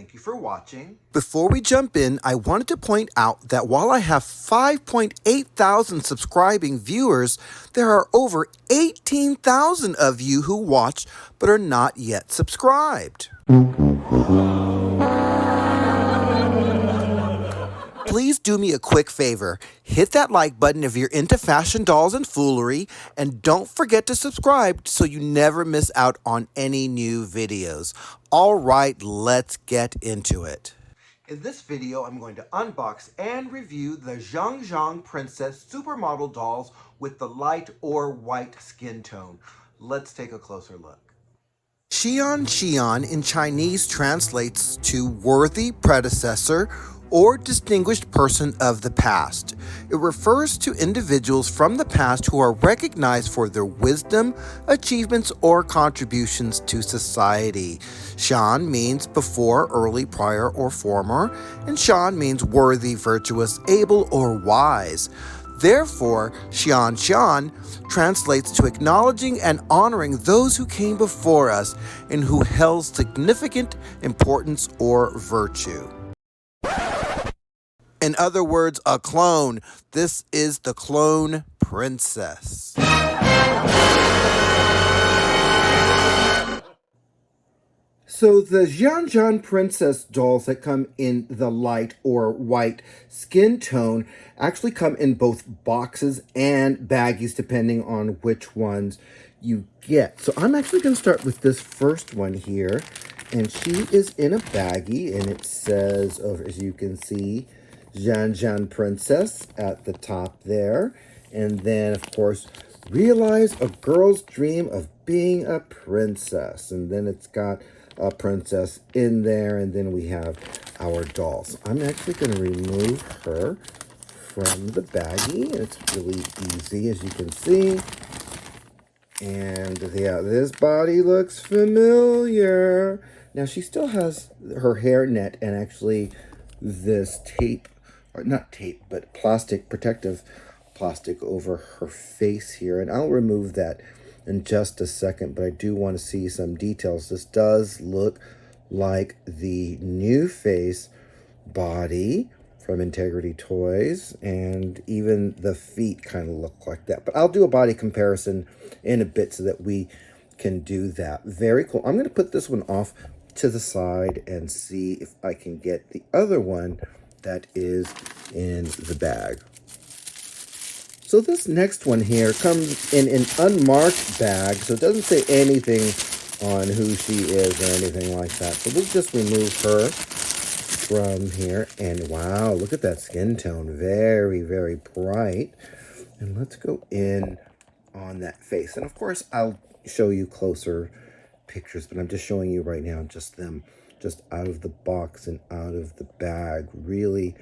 Thank you for watching. Before we jump in, I wanted to point out that while I have 5.8 thousand subscribing viewers, there are over 18,000 of you who watch but are not yet subscribed. Please do me a quick favor. Hit that like button if you're into fashion dolls and foolery, and don't forget to subscribe so you never miss out on any new videos. All right, let's get into it. In this video, I'm going to unbox and review the Xian Xian Princess Supermodel dolls with the light or white skin tone. Let's take a closer look. Xian Xian in Chinese translates to worthy predecessor or distinguished person of the past. It refers to individuals from the past who are recognized for their wisdom, achievements, or contributions to society. Xian means before, early, prior, or former, and Xian means worthy, virtuous, able, or wise. Therefore, Xian Xian translates to acknowledging and honoring those who came before us and who held significant importance or virtue. In other words, a clone. This is the clone princess. So the Xian Xian Princess dolls that come in the light or white skin tone actually come in both boxes and baggies depending on which ones you get. So I'm actually going to start with this first one here, and she is in a baggie, and it says, as you can see, Xian Xian Princess at the top there. And then, of course, realize a girl's dream of being a princess. And then it's got a princess in there, and then we have our dolls. I'm actually going to remove her from the baggie. It's really easy, as you can see. And yeah, this body looks familiar. Now, she still has her hair net and actually this tape, or not tape, but plastic, protective plastic over her face here. And I'll remove that in just a second, but I do want to see some details. This does look like the nu.face body from Integrity Toys, and even the feet kind of look like that. But I'll do a body comparison in a bit so that we can do that. Very cool. I'm going to put this one off to the side and see if I can get the other one that is in the bag. So this next one here comes in an unmarked bag, so it doesn't say anything on who she is or anything like that. So we'll just remove her from here. And wow, look at that skin tone. Very, very bright. And let's go in on that face. And of course, I'll show you closer pictures, but I'm just showing you right now just them just out of the box and out of the bag. Really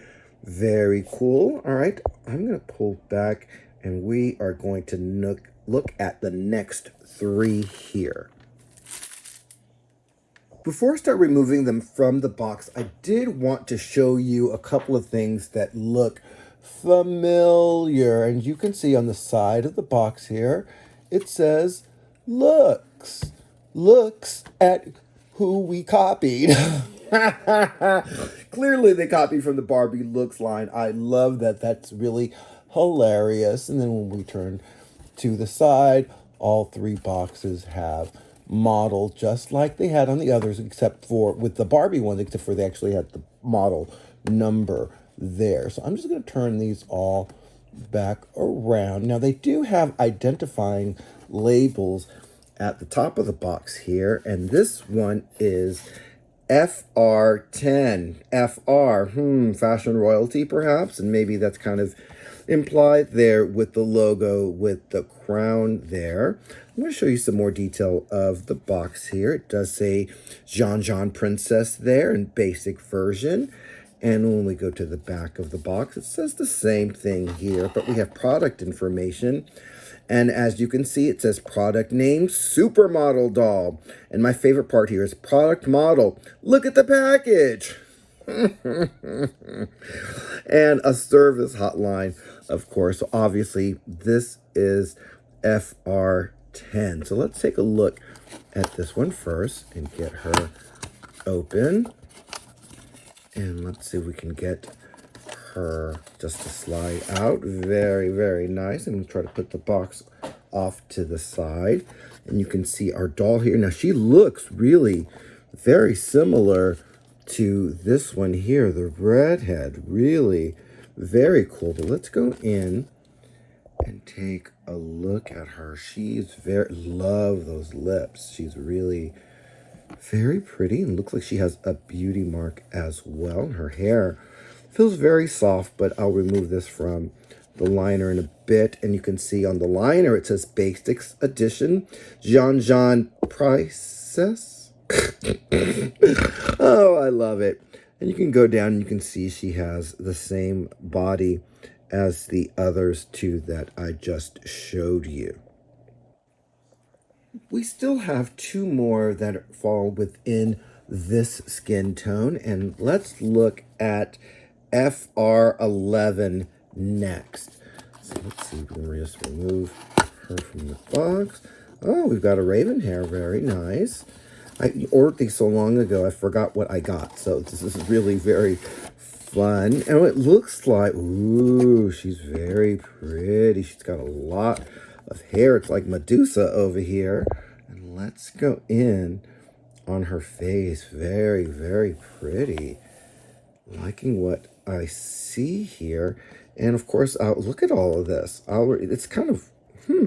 very cool. All right, I'm going to pull back and we are going to look at the next three here. Before I start removing them from the box, I did want to show you a couple of things that look familiar. And you can see on the side of the box here, it says, looks at who we copied. Clearly they copied from the Barbie looks line. I love that. That's really hilarious. And then when we turn to the side, all three boxes have model just like they had on the others, except for with the Barbie ones, except for they actually had the model number there. So I'm just going to turn these all back around. Now they do have identifying labels at the top of the box here, and this one is FR10. FR, fashion royalty perhaps, and maybe that's kind of implied there with the logo with the crown there. I'm going to show you some more detail of the box here. It does say Xian Xian Princess there in basic version. And when we go to the back of the box, it says the same thing here, but we have product information. And as you can see, it says product name, Supermodel doll. And my favorite part here is product model. Look at the package. And a service hotline, of course. So obviously, this is FR10. So let's take a look at this one first and get her open. And let's see if we can get her just to slide out. Very, very nice. I'm going to try to put the box off to the side. And you can see our doll here. Now, she looks really very similar to this one here, the redhead. Really very cool. But let's go in and take a look at her. She's love those lips. She's really very pretty and looks like she has a beauty mark as well. Her hair feels very soft, but I'll remove this from the liner in a bit. And you can see on the liner it says Basics Edition, Xian Xian Princess. Oh, I love it. And you can go down and you can see she has the same body as the others two that I just showed you. We still have two more that fall within this skin tone, and let's look at FR11 next. So let's see, we'll just remove her from the box. Oh, we've got a raven hair, very nice. I ordered these so long ago, I forgot what I got. So this is really very fun. And it looks like, ooh, she's very pretty. She's got a lot of hair. It's like Medusa over here. And let's go in on her face. Very, very pretty. Liking what I see here. And of course, look at all of this. It's kind of,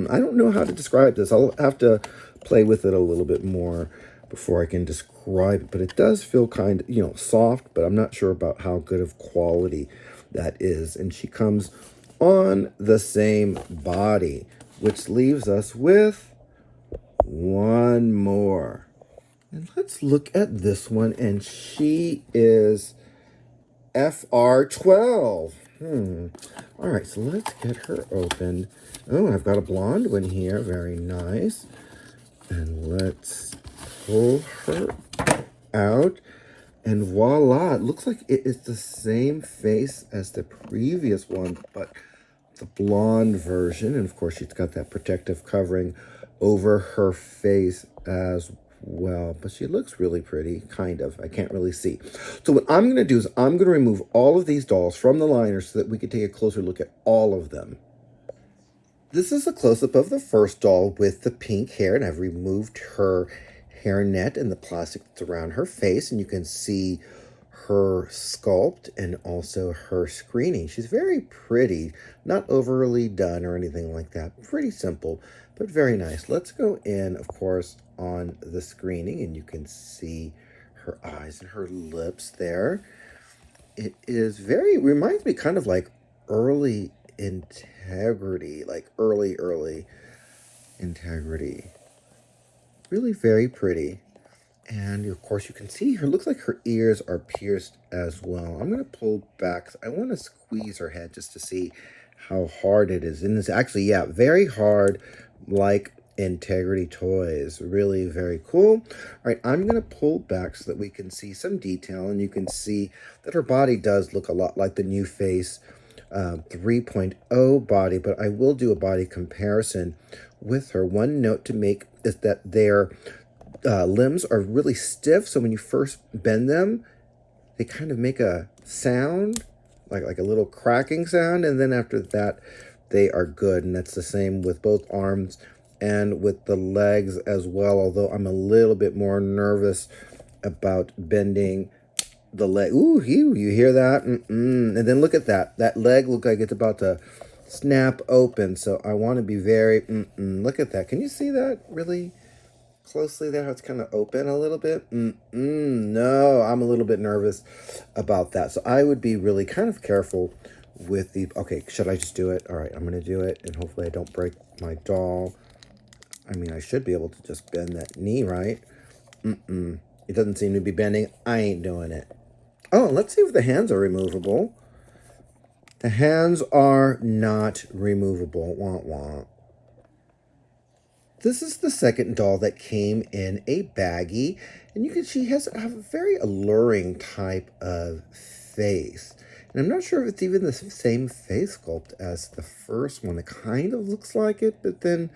I don't know how to describe this. I'll have to play with it a little bit more before I can describe it. But it does feel kind of, soft, but I'm not sure about how good of quality that is. And she comes on the same body, which leaves us with one more. And let's look at this one. And she is FR12. All right, so let's get her open. Oh, I've got a blonde one here. Very nice. And let's pull her out. And voila, it looks like it is the same face as the previous one, but the blonde version. And of course, she's got that protective covering over her face as well. But she looks really pretty, kind of. I can't really see. So what I'm going to do is I'm going to remove all of these dolls from the liner so that we can take a closer look at all of them. This is a close-up of the first doll with the pink hair, and I've removed her hairnet and the plastic that's around her face, and you can see her sculpt and also her screening. She's very pretty, not overly done or anything like that. Pretty simple, but very nice. Let's go in, of course, on the screening, and you can see her eyes and her lips there. It is reminds me kind of like early integrity, like early integrity. Really very pretty. And of course you can see her, looks like her ears are pierced as well. I'm going to pull back. I want to squeeze her head just to see how hard it is. And it's actually, yeah, very hard, like integrity toys. Really very cool. All right, I'm going to pull back so that we can see some detail, and you can see that her body does look a lot like the nu.face 3.0 body, but I will do a body comparison with her. One note to make is that their limbs are really stiff, so when you first bend them, they kind of make a sound, like a little cracking sound, and then after that, they are good. And that's the same with both arms and with the legs as well, although I'm a little bit more nervous about bending the leg. Ooh, you hear that? And then look at that. That leg looks like it's about to snap open, so I want to be very, look at that. Can you see that really closely there, how it's kind of open a little bit? No, I'm a little bit nervous about that. So I would be really kind of careful with the, okay, should I just do it? All right, I'm going to do it, and hopefully I don't break my doll. I mean, I should be able to just bend that knee, right? It doesn't seem to be bending. I ain't doing it. Oh, let's see if the hands are removable. The hands are not removable. Wah, wah. This is the second doll that came in a baggie, and she has a very alluring type of face. And I'm not sure if it's even the same face sculpt as the first one. It kind of looks like it, but then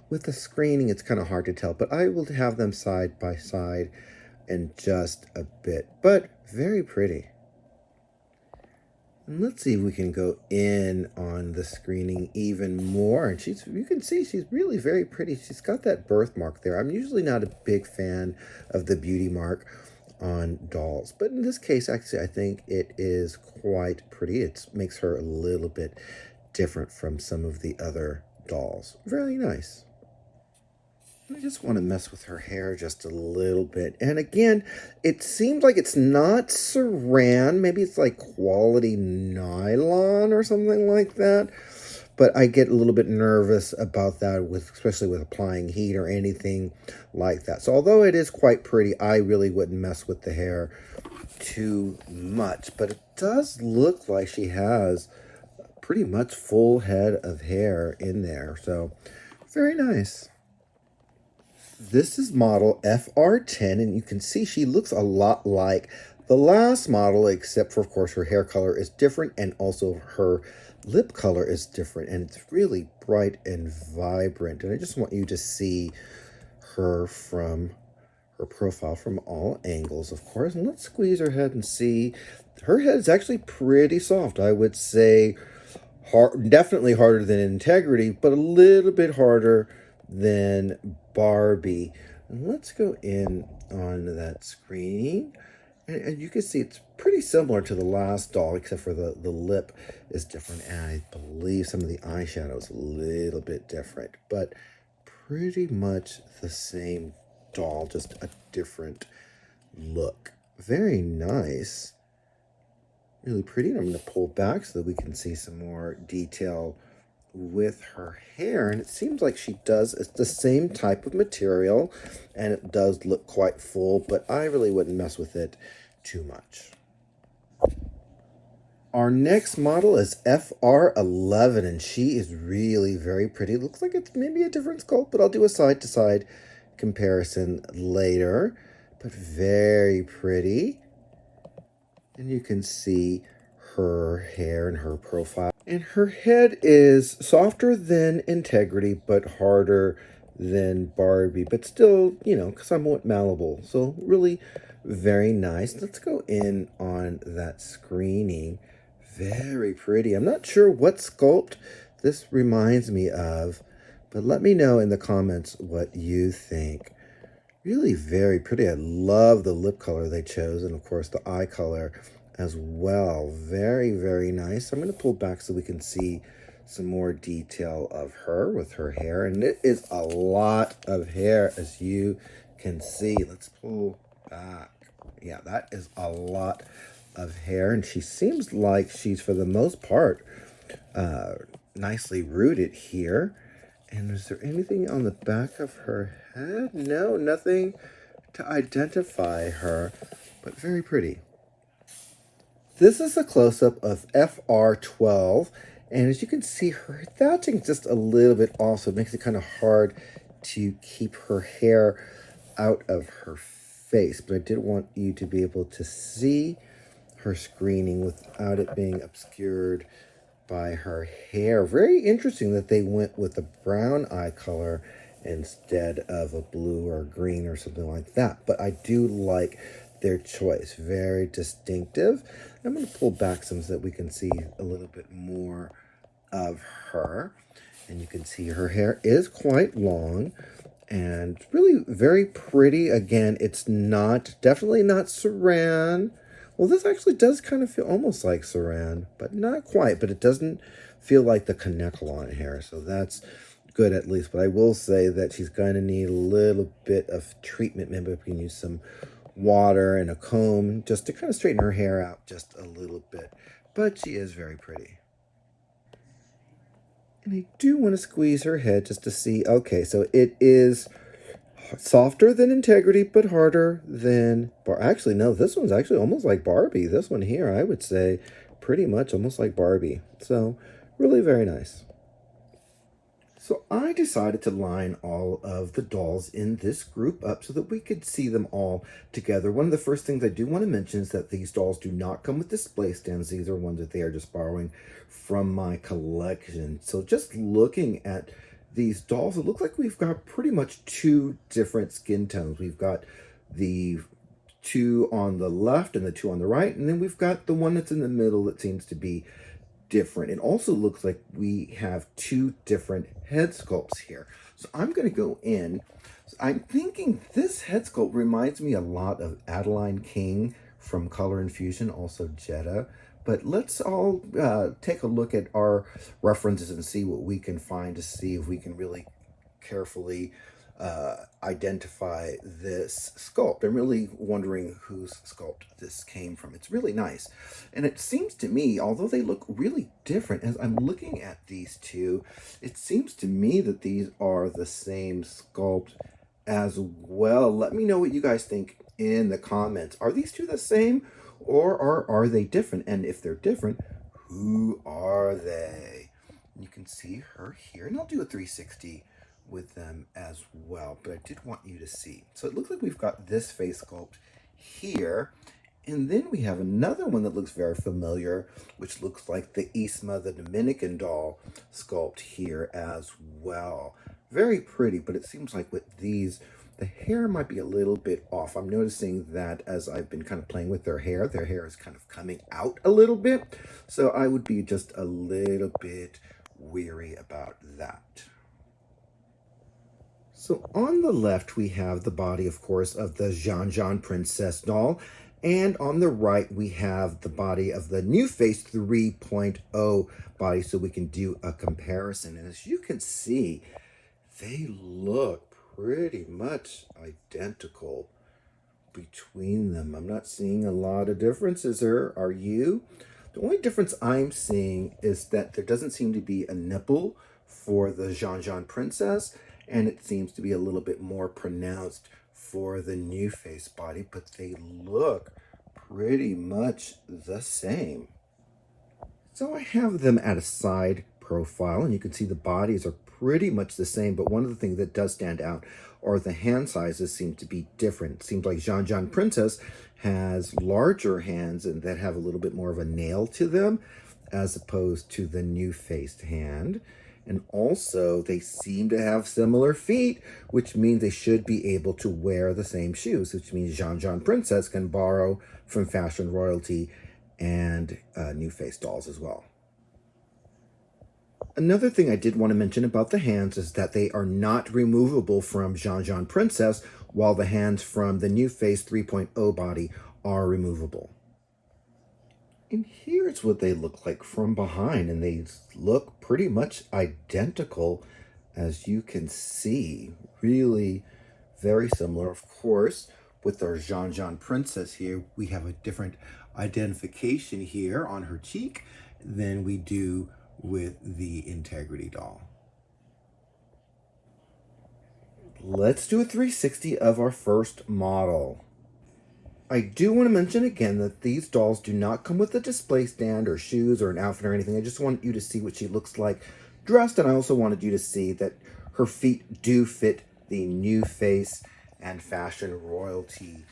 with the screening, it's kind of hard to tell. But I will have them side by side in just a bit. But very pretty. And let's see if we can go in on the screening even more. And you can see she's really very pretty. She's got that birthmark there. I'm usually not a big fan of the beauty mark on dolls, but in this case, actually, I think it is quite pretty. It makes her a little bit different from some of the other dolls. Very nice. I just want to mess with her hair just a little bit. And again, it seems like it's not saran. Maybe it's like quality nylon or something like that. But I get a little bit nervous about that, especially with applying heat or anything like that. So although it is quite pretty, I really wouldn't mess with the hair too much. But it does look like she has pretty much full head of hair in there. So very nice. This is model FR10, and you can see she looks a lot like the last model, except for, of course, her hair color is different, and also her lip color is different, and it's really bright and vibrant. And I just want you to see her from her profile from all angles, of course. And let's squeeze her head and see. Her head is actually pretty soft. I would say definitely harder than Integrity, but a little bit harder than Barbie. And let's go in on that screen. And you can see it's pretty similar to the last doll, except for the lip is different. And I believe some of the eyeshadow is a little bit different, but pretty much the same doll, just a different look. Very nice. Really pretty. And I'm going to pull back so that we can see some more detail with her hair. And it seems like it's the same type of material, and it does look quite full, but I really wouldn't mess with it too much. Our next model is FR11, and she is really very pretty. Looks like it's maybe a different sculpt, but I'll do a side-to-side comparison later. But very pretty. And you can see her hair and her profile. And her head is softer than Integrity, but harder than Barbie, but still, somewhat malleable. So really very nice. Let's go in on that screening. Very pretty. I'm not sure what sculpt this reminds me of, but let me know in the comments what you think. Really very pretty. I love the lip color they chose, and of course the eye color as well. Very, very nice. I'm going to pull back so we can see some more detail of her with her hair. And it is a lot of hair, as you can see. Let's pull back. Yeah, that is a lot of hair. And she seems like she's, for the most part, nicely rooted here. And is there anything on the back of her head? No, nothing to identify her, but very pretty. This is a close-up of FR12, and as you can see, her thatching just a little bit off, so it makes it kind of hard to keep her hair out of her face. But I did want you to be able to see her screening without it being obscured by her hair. Very interesting that they went with a brown eye color instead of a blue or green or something like that. But I do like their choice. Very distinctive. I'm going to pull back some so that we can see a little bit more of her. And you can see her hair is quite long and really very pretty. Again, it's definitely not saran. Well, this actually does kind of feel almost like saran, but not quite. But it doesn't feel like the Collectible hair, so that's good at least. But I will say that she's going to need a little bit of treatment. Maybe we can use some water and a comb just to kind of straighten her hair out just a little bit. But she is very pretty. And I do want to squeeze her head just to see. Okay, so it is softer than Integrity, but harder than actually, no, this one's actually almost like Barbie. This one here, I would say pretty much almost like Barbie. So really very nice. So I decided to line all of the dolls in this group up so that we could see them all together. One of the first things I do want to mention is that these dolls do not come with display stands. These are ones that they are just borrowing from my collection. So just looking at these dolls, it looks like we've got pretty much two different skin tones. We've got the two on the left and the two on the right, and then we've got the one that's in the middle that seems to be different. It also looks like we have two different head sculpts here. So I'm going to go in. So I'm thinking this head sculpt reminds me a lot of Adeline King from Color Infusion, also Jetta. But let's all take a look at our references and see what we can find to see if we can really carefully identify this sculpt. I'm really wondering whose sculpt this came from. It's really nice. And it seems to me, although they look really different, as I'm looking at these two, it seems to me that these are the same sculpt as well. Let me know what you guys think in the comments. Are these two the same, or are they different? And if they're different, who are they? You can see her here, and I'll do a 360 with them as well, but I did want you to see. So it looks like we've got this face sculpt here, and then we have another one that looks very familiar, which looks like the Isma, the Dominican doll sculpt here as well. Very pretty, but it seems like with these, the hair might be a little bit off. I'm noticing that as I've been kind of playing with their hair is kind of coming out a little bit, so I would be just a little bit weary about that. So on the left, we have the body, of course, of the Xian Xian Princess doll. And on the right, we have the body of the nu.face 3.0 body, so we can do a comparison. And as you can see, they look pretty much identical between them. I'm not seeing a lot of differences there. Are you? The only difference I'm seeing is that there doesn't seem to be a nipple for the Xian Xian Princess, and it seems to be a little bit more pronounced for the nu.face body, but they look pretty much the same. So I have them at a side profile, and you can see the bodies are pretty much the same, but one of the things that does stand out are the hand sizes seem to be different. It seems like Xian Xian Princess has larger hands and that have a little bit more of a nail to them as opposed to the nu.face hand. And also, they seem to have similar feet, which means they should be able to wear the same shoes, which means Xian Xian Princess can borrow from fashion royalty and nu.face dolls as well. Another thing I did want to mention about the hands is that they are not removable from Xian Xian Princess, while the hands from the nu.face 3.0 body are removable. And here's what they look like from behind, and they look pretty much identical, as you can see. Really very similar. Of course, with our Xian Xian Princess here, we have a different identification here on her cheek than we do with the Integrity doll. Let's do a 360 of our first model. I do want to mention again that these dolls do not come with a display stand or shoes or an outfit or anything. I just want you to see what she looks like dressed, and I also wanted you to see that her feet do fit the nu.face and fashion royalty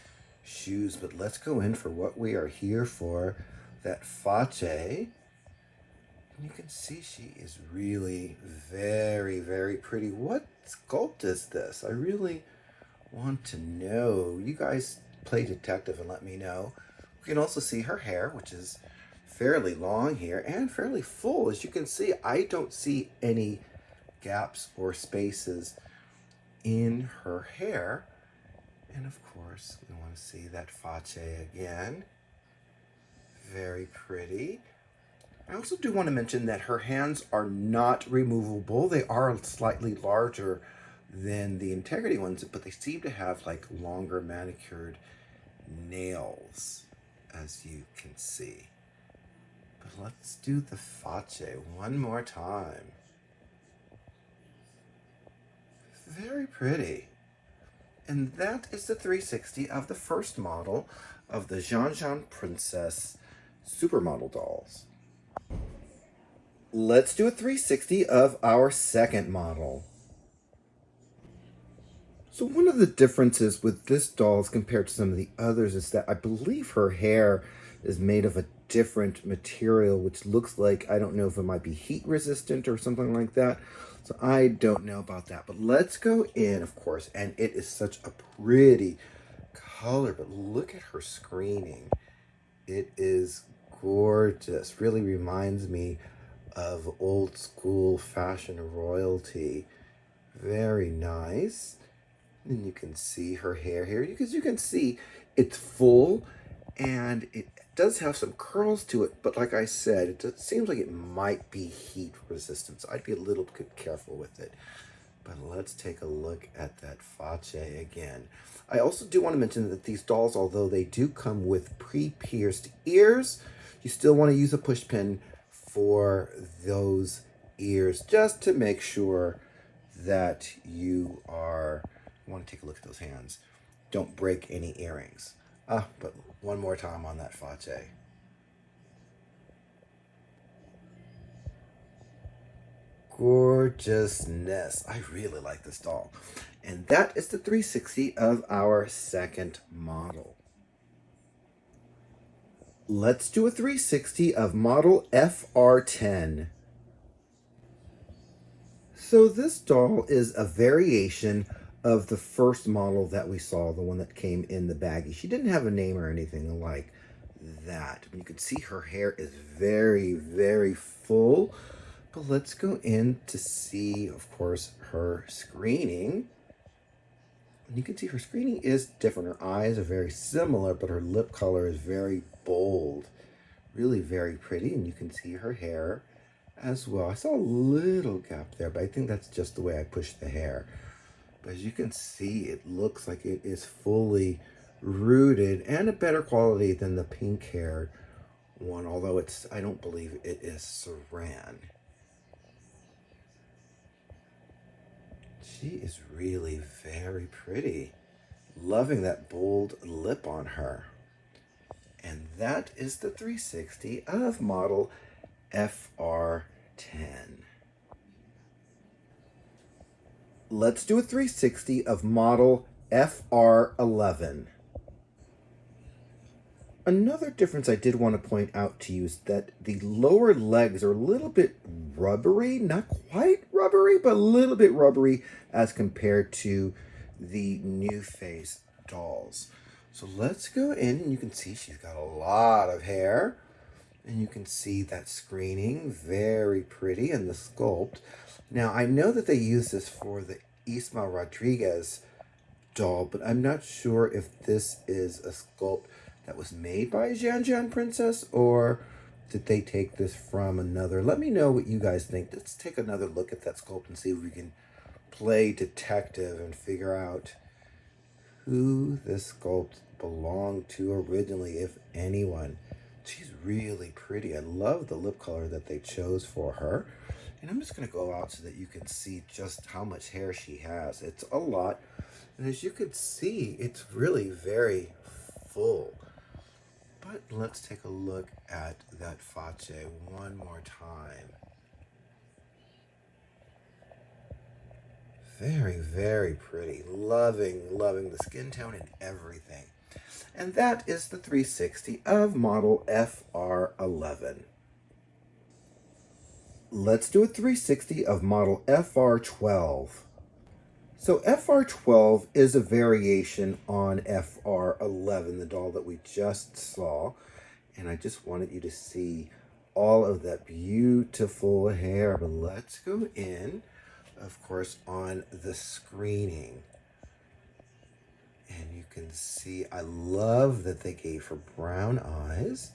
shoes. But let's go in for what we are here for, that face. You can see she is really very, very pretty. What sculpt is this? I really want to know. You guys play detective and let me know. We can also see her hair, which is fairly long here and fairly full. As you can see, I don't see any gaps or spaces in her hair. And of course, we want to see that face again. Very pretty. I also do want to mention that her hands are not removable. They are slightly larger than the Integrity ones, but they seem to have like longer manicured nails, as you can see. But let's do the face one more time. Very pretty. And that is the 360 of the first model of the Xian Xian Princess Supermodel dolls. Let's do a 360 of our second model. So one of the differences with this doll as compared to some of the others is that I believe her hair is made of a different material, which looks like, I don't know if it might be heat resistant or something like that. So I don't know about that. But let's go in, of course, and it is such a pretty color, but look at her screening. It is gorgeous. Really reminds me of old school fashion royalty. Very nice. And you can see her hair here, because you can see it's full and it does have some curls to it, but like I said, it seems like it might be heat resistant, so I'd be a little bit careful with it. But let's take a look at that face again. I also do want to mention that these dolls, although they do come with pre-pierced ears, you still want to use a push pin for those ears, just to make sure that you want to take a look at those hands. Don't break any earrings. But one more time on that face. Gorgeousness. I really like this doll. And that is the 360 of our second model. Let's do a 360 of model FR10. So this doll is a variation of the first model that we saw, the one that came in the baggie. She didn't have a name or anything like that. You can see her hair is very, very full. But let's go in to see, of course, her screening. And you can see her screening is different. Her eyes are very similar, but her lip color is very bold. Really very pretty, and you can see her hair as well. I saw a little gap there, but I think that's just the way I pushed the hair. But as you can see, it looks like it is fully rooted and a better quality than the pink-haired one, although I don't believe it is Saran. She is really very pretty. Loving that bold lip on her. And that is the 360 of model FR10. Let's do a 360 of model FR11. Another difference I did want to point out to you is that the lower legs are a little bit rubbery, not quite rubbery, but a little bit rubbery as compared to the nu.face dolls. So let's go in, and you can see she's got a lot of hair, and you can see that screening, very pretty, and the sculpt. Now, I know that they use this for the Isma Rodriguez doll, but I'm not sure if this is a sculpt that was made by Xian Xian Princess, or did they take this from another? Let me know what you guys think. Let's take another look at that sculpt and see if we can play detective and figure out who this sculpt belonged to originally, if anyone. She's really pretty. I love the lip color that they chose for her. And I'm just going to go out so that you can see just how much hair she has. It's a lot. And as you can see, it's really very full. But let's take a look at that face one more time. Very, very pretty. Loving the skin tone and everything. And that is the 360 of model FR11. Let's do a 360 of model FR12. So FR12 is a variation on FR11, the doll that we just saw. And I just wanted you to see all of that beautiful hair. But let's go in, of course, on the screening. And you can see, I love that they gave her brown eyes.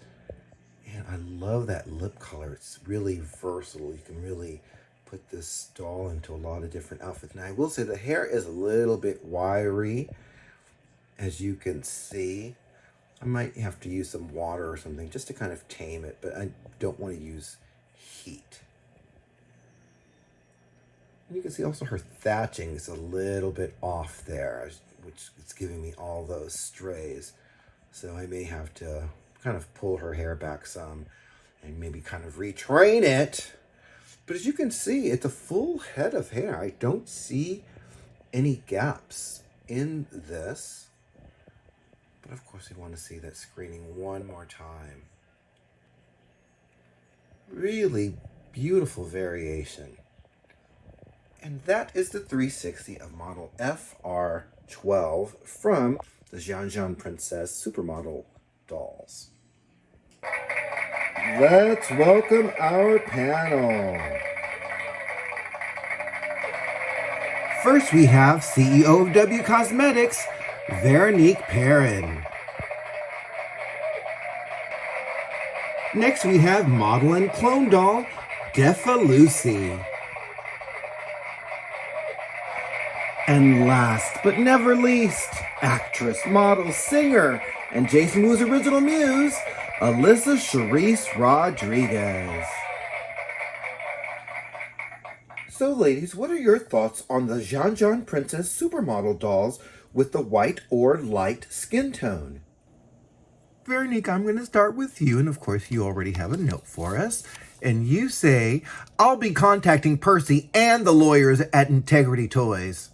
And I love that lip color. It's really versatile. You can really put this doll into a lot of different outfits. Now, I will say the hair is a little bit wiry, as you can see. I might have to use some water or something just to kind of tame it, but I don't want to use heat. And you can see also her thatching is a little bit off there, which is giving me all those strays. So I may have to kind of pull her hair back some and maybe kind of retrain it. But as you can see, it's a full head of hair. I don't see any gaps in this. But of course, we want to see that screening one more time. Really beautiful variation. And that is the 360 of model FR12 from the Xian Xian Princess Supermodel dolls. Let's welcome our panel. First, we have CEO of W Cosmetics, VERONIQUE PERRIN. Next, we have model and clone doll, DEFA Lucy. And last but never least, actress, model, singer, and Jason Wu's original muse, ALYSA Charisse Rodriguez. So ladies, what are your thoughts on the Xian Xian Princess Supermodel dolls with the white or light skin tone? Veronique, I'm going to start with you, and of course you already have a note for us. And you say, I'll be contacting Percy and the lawyers at Integrity Toys.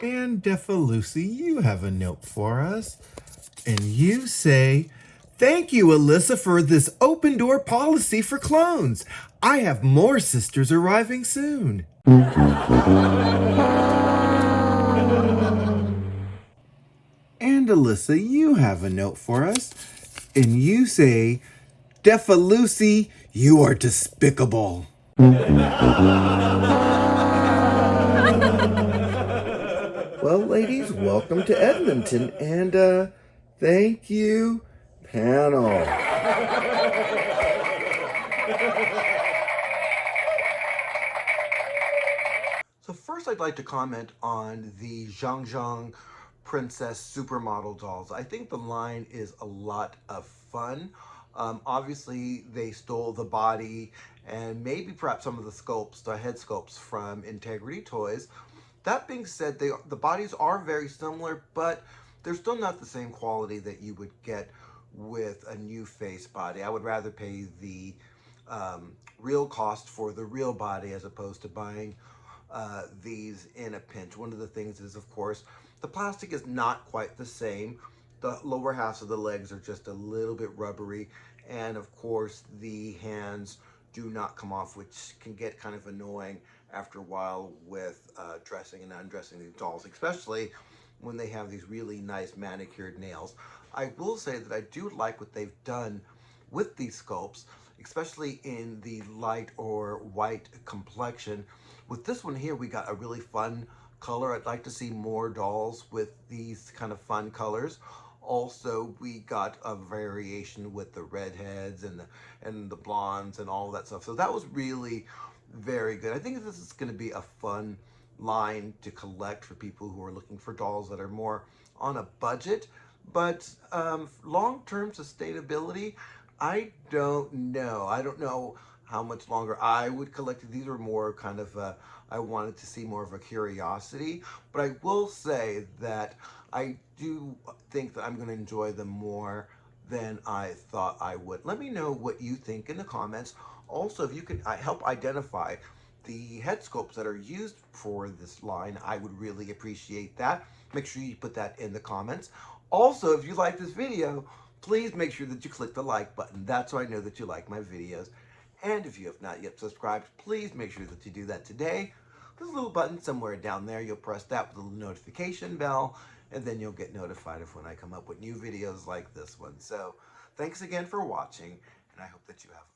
And DEFA Lucy, you have a note for us. And you say, thank you, ALYSA, for this open door policy for clones. I have more sisters arriving soon. And ALYSA, you have a note for us. And you say, DEFA Lucy, you are despicable. Well, ladies, welcome to Edmonton, and thank you, panel. So first I'd like to comment on the Xian Xian Princess Supermodel dolls. I think the line is a lot of fun. Obviously they stole the body and maybe perhaps some of the sculpts, the head sculpts from Integrity Toys. That being said, the bodies are very similar, but they're still not the same quality that you would get with a nu.face body. I would rather pay the real cost for the real body as opposed to buying these in a pinch. One of the things is, of course, the plastic is not quite the same. The lower halves of the legs are just a little bit rubbery, and of course the hands do not come off, which can get kind of annoying after a while with dressing and undressing these dolls, especially when they have these really nice manicured nails. I will say that I do like what they've done with these sculpts, especially in the light or white complexion. With this one here, we got a really fun color. I'd like to see more dolls with these kind of fun colors. Also, we got a variation with the redheads and the blondes and all that stuff. So that was really very good. I think this is going to be a fun line to collect for people who are looking for dolls that are more on a budget. But long-term sustainability, I don't know. I don't know how much longer I would collect it. These are more kind of, I wanted to see more of a curiosity. But I will say that I do think that I'm going to enjoy them more than I thought I would. Let me know what you think in the comments. Also, if you can help identify the head sculpts that are used for this line, I would really appreciate that. Make sure you put that in the comments. Also, if you like this video, please make sure that you click the like button. That's how I know that you like my videos. And if you have not yet subscribed, please make sure that you do that today. There's a little button somewhere down there. You'll press that with a little notification bell, and then you'll get notified of when I come up with new videos like this one. So thanks again for watching, and I hope that you have